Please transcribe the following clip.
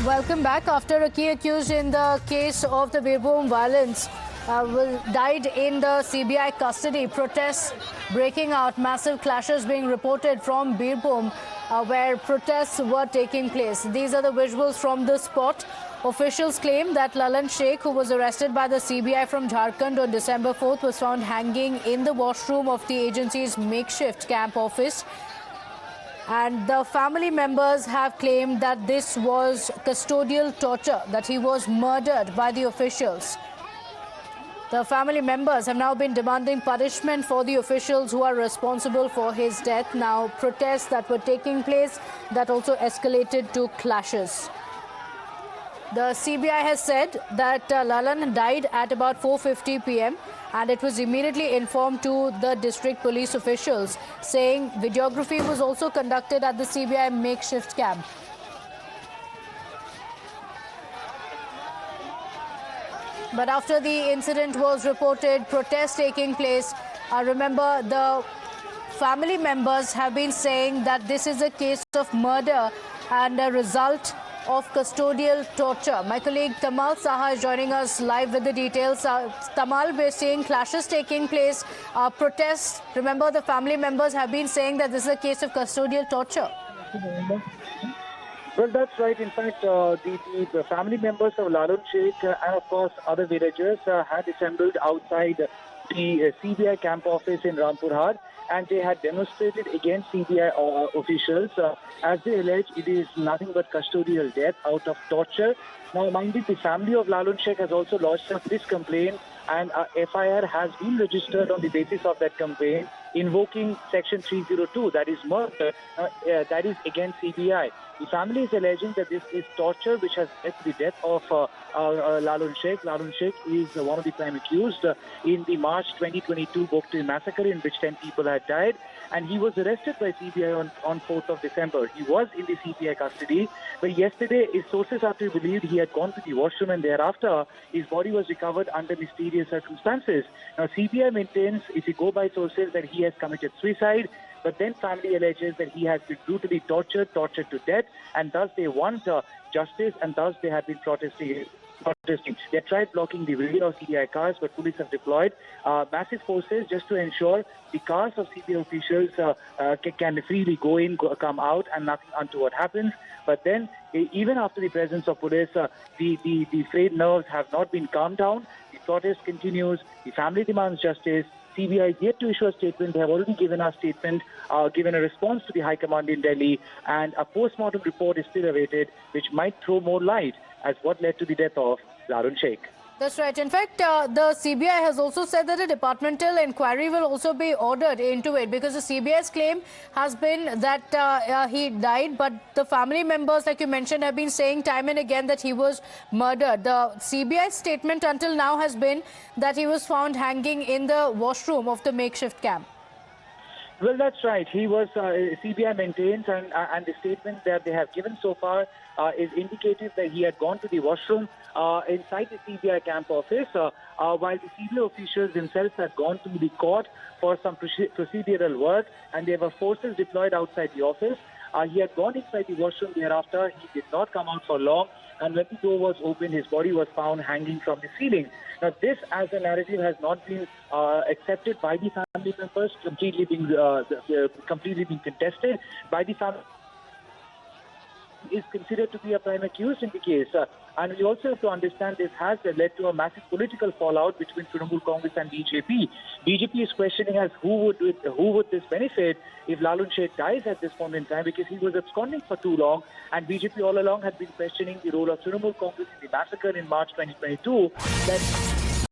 Welcome back. After a key accused in the case of the Birbhum violence died in the CBI custody, protests breaking out, massive clashes being reported from Birbhum where protests were taking place. These are the visuals from the spot. Officials claim that Lalan Sheikh, who was arrested by the CBI from Jharkhand on December 4th, was found hanging in the washroom of the agency's makeshift camp office. And the family members have claimed that this was custodial torture, that he was murdered by the officials. The family members have now been demanding punishment for the officials who are responsible for his death. Now, protests that were taking place that also escalated to clashes. The CBI has said that Lalan died at about 4:50 p.m. and it was immediately informed to the district police officials, saying videography was also conducted at the CBI makeshift camp. But after the incident was reported, protests taking place, remember the family members have been saying that this is a case of murder and a result of custodial torture. My colleague Tamal Saha is joining us live with the details. Tamal, we're seeing clashes taking place, protests. Remember, the family members have been saying that this is a case of custodial torture. Well, that's right. In fact, the family members of Lalan Sheikh and, of course, other villagers had assembled outside the CBI camp office in Rampurhar, and they had demonstrated against CBI officials. As they allege, it is nothing but custodial death out of torture. Now, mind you, the family of Lalan Sheikh has also lodged a police complaint, and FIR has been registered on the basis of that complaint, invoking Section 302, that is murder, that is against CBI. The family is alleging that this is torture which has led to the death of Lalan Sheikh. Lalan Sheikh is one of the prime accused in the March 2022 Bogtui massacre, in which 10 people had died, and he was arrested by CBI on 4th of December. He was in the CBI custody, but yesterday his sources are to believe he had gone to the washroom, and thereafter his body was recovered under mysterious circumstances. Now, CBI maintains, if you go by sources, that he has committed suicide, but then family alleges that he has been brutally tortured to death, and thus they want justice, and thus they have been protesting. They tried blocking the way of CBI cars, but police have deployed massive forces just to ensure the cars of CBI officials can freely go in, come out, and nothing untoward happens. But then, even after the presence of police, the frayed nerves have not been calmed down. The protest continues. The family demands justice. CBI is yet to issue a statement. They have already given a statement, given a response to the High Command in Delhi, and a post-mortem report is still awaited, which might throw more light as what led to the death of Lalan Sheikh. That's right. In fact, the CBI has also said that a departmental inquiry will also be ordered into it, because the CBI's claim has been that he died, but the family members, like you mentioned, have been saying time and again that he was murdered. The CBI statement until now has been that he was found hanging in the washroom of the makeshift camp. Well, that's right. He was, CBI maintains, and the statement that they have given so far is indicative that he had gone to the washroom inside the CBI camp office, while the CBI officials themselves had gone to the court for some procedural work, and there were forces deployed outside the office. He had gone inside the washroom thereafter. He did not come out for long, and when the door was opened, his body was found hanging from the ceiling. Now, this as a narrative has not been accepted by the family members, completely being contested by the family. Is considered to be a prime accused in the case. And we also have to understand this has led to a massive political fallout between Trinamool Congress and BJP. BJP is questioning as who would this benefit if Lalan Sheikh dies at this point in time, because he was absconding for too long, and BJP all along had been questioning the role of Trinamool Congress in the massacre in March 2022. That